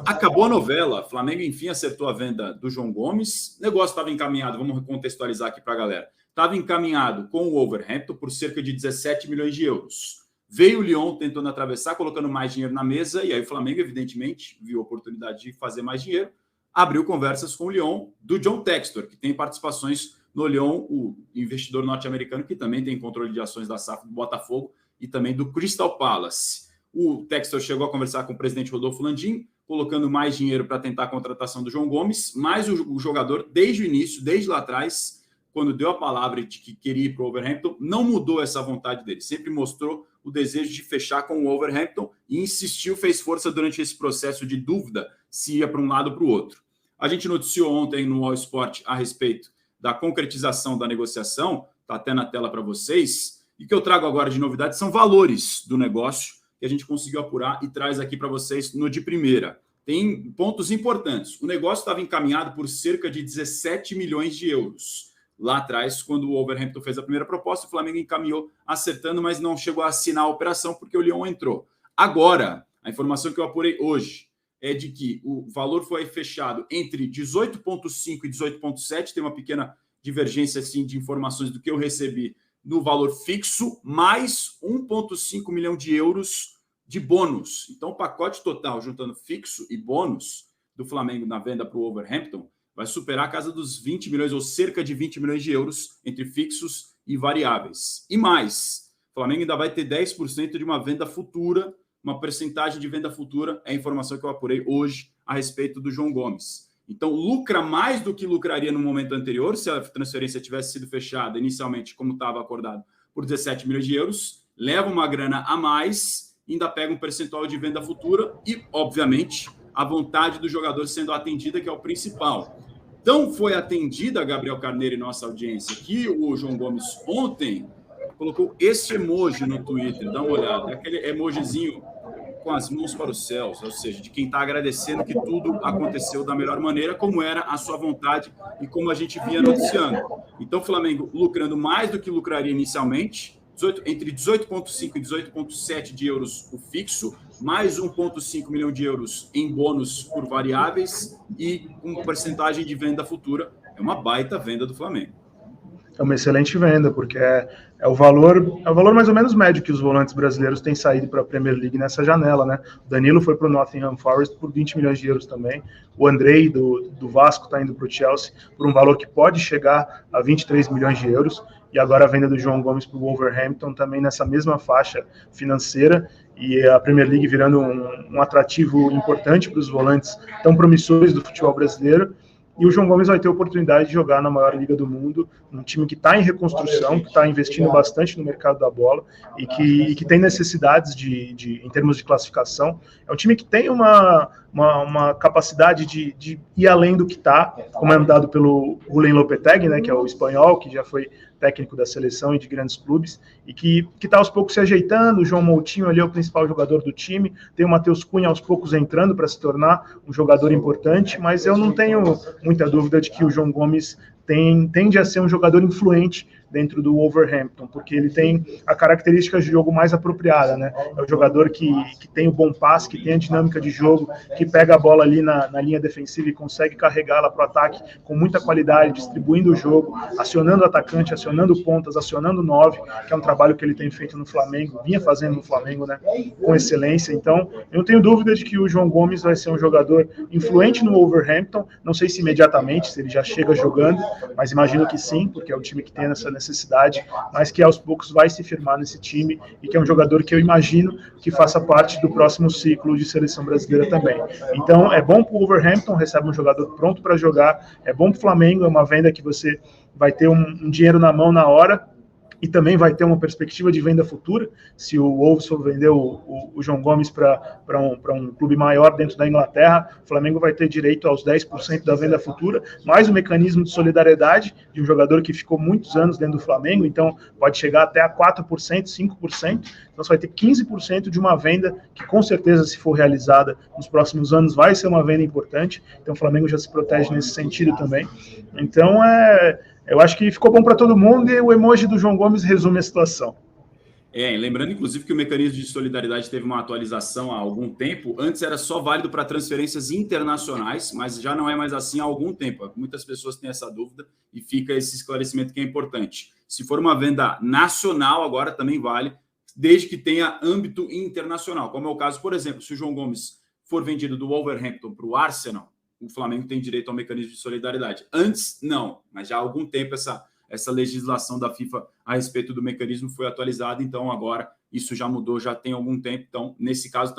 Acabou a novela. Flamengo, enfim, acertou a venda do João Gomes. O negócio estava encaminhado, vamos contextualizar aqui para a galera. Estava encaminhado com o Wolverhampton por cerca de 17 milhões de euros. Veio o Lyon tentando atravessar, colocando mais dinheiro na mesa, e aí o Flamengo, evidentemente, viu a oportunidade de fazer mais dinheiro, abriu conversas com o Lyon do John Textor, que tem participações no Lyon, o investidor norte-americano, que também tem controle de ações da SAF do Botafogo e também do Crystal Palace. O Textor chegou a conversar com o presidente Rodolfo Landim, colocando mais dinheiro para tentar a contratação do João Gomes, mas o jogador, desde o início, desde lá atrás, quando deu a palavra de que queria ir para o Wolverhampton, não mudou essa vontade dele, sempre mostrou o desejo de fechar com o Wolverhampton e insistiu, fez força durante esse processo de dúvida se ia para um lado ou para o outro. A gente noticiou ontem no All Sport a respeito da concretização da negociação, está até na tela para vocês, e o que eu trago agora de novidade são valores do negócio que a gente conseguiu apurar e traz aqui para vocês no de primeira. Tem pontos importantes. O negócio estava encaminhado por cerca de 17 milhões de euros. Lá atrás, quando o Wolverhampton fez a primeira proposta, o Flamengo encaminhou acertando, mas não chegou a assinar a operação porque o Lyon entrou. Agora, a informação que eu apurei hoje é de que o valor foi fechado entre 18,5 e 18,7, tem uma pequena divergência assim, de informações do que eu recebi no valor fixo, mais 1,5 milhão de euros de bônus. Então, o pacote total, juntando fixo e bônus do Flamengo na venda para o Wolverhampton, vai superar a casa dos 20 milhões, ou cerca de 20 milhões de euros, entre fixos e variáveis. E mais, o Flamengo ainda vai ter 10% de uma venda futura, uma percentagem de venda futura, é a informação que eu apurei hoje a respeito do João Gomes. Então, lucra mais do que lucraria no momento anterior, se a transferência tivesse sido fechada inicialmente, como estava acordado, por 17 milhões de euros, leva uma grana a mais, ainda pega um percentual de venda futura e, obviamente, a vontade do jogador sendo atendida, que é o principal. Então, foi atendida, Gabriel Carneiro e nossa audiência, que o João Gomes ontem colocou esse emoji no Twitter, dá uma olhada, aquele emojizinho com as mãos para os céus, ou seja, de quem está agradecendo que tudo aconteceu da melhor maneira, como era a sua vontade e como a gente vinha noticiando. Então, o Flamengo lucrando mais do que lucraria inicialmente, entre 18,5 e 18,7 de euros o fixo, mais 1,5 milhão de euros em bônus por variáveis e com porcentagem de venda futura. É uma baita venda do Flamengo. É uma excelente venda, porque é o valor mais ou menos médio que os volantes brasileiros têm saído para a Premier League nessa janela, né? O Danilo foi para o Nottingham Forest por 20 milhões de euros também. O Andrei, do Vasco, está indo para o Chelsea por um valor que pode chegar a 23 milhões de euros. E agora a venda do João Gomes para o Wolverhampton também nessa mesma faixa financeira. E a Premier League virando um atrativo importante para os volantes tão promissores do futebol brasileiro. E o João Gomes vai ter a oportunidade de jogar na maior liga do mundo, num time que está em reconstrução, que está investindo bastante no mercado da bola e que tem necessidades em termos de classificação. É um time que tem uma capacidade de ir além do que está, comandado pelo Julen Lopetegui, né, que é o espanhol, que já foi técnico da seleção e de grandes clubes, e que está aos poucos se ajeitando. O João Moutinho ali é o principal jogador do time, tem o Matheus Cunha aos poucos entrando para se tornar um jogador importante, mas eu não tenho muita dúvida de que o João Gomes tende a ser um jogador influente dentro do Wolverhampton, porque ele tem a característica de jogo mais apropriada, né? É o jogador que tem o bom passe, que tem a dinâmica de jogo, que pega a bola ali na linha defensiva e consegue carregá-la para o ataque com muita qualidade, distribuindo o jogo, acionando o atacante, acionando pontas, acionando 9, que é um trabalho que ele tem feito no Flamengo, vinha fazendo no Flamengo, né? Com excelência. Então, eu não tenho dúvida de que o João Gomes vai ser um jogador influente no Wolverhampton, não sei se imediatamente, se ele já chega jogando, mas imagino que sim, porque é um time que tem essa necessidade, mas que aos poucos vai se firmar nesse time e que é um jogador que eu imagino que faça parte do próximo ciclo de seleção brasileira também. Então, é bom para o Wolverhampton, recebe um jogador pronto para jogar, é bom para o Flamengo, é uma venda que você vai ter um dinheiro na mão na hora, e também vai ter uma perspectiva de venda futura, se o Wolves for vender o João Gomes para um clube maior dentro da Inglaterra, o Flamengo vai ter direito aos 10% da venda futura, mais o mecanismo de solidariedade de um jogador que ficou muitos anos dentro do Flamengo, então pode chegar até a 4%, 5%, então você vai ter 15% de uma venda que com certeza, se for realizada nos próximos anos, vai ser uma venda importante, então o Flamengo já se protege nesse sentido também. Então eu acho que ficou bom para todo mundo e o emoji do João Gomes resume a situação. Lembrando, inclusive, que o mecanismo de solidariedade teve uma atualização há algum tempo. Antes era só válido para transferências internacionais, mas já não é mais assim há algum tempo. Muitas pessoas têm essa dúvida e fica esse esclarecimento que é importante. Se for uma venda nacional, agora também vale, desde que tenha âmbito internacional. Como é o caso, por exemplo, se o João Gomes for vendido do Wolverhampton para o Arsenal, o Flamengo tem direito ao mecanismo de solidariedade. Antes, não, mas já há algum tempo essa legislação da FIFA a respeito do mecanismo foi atualizada, então agora isso já mudou, já tem algum tempo. Então, nesse caso,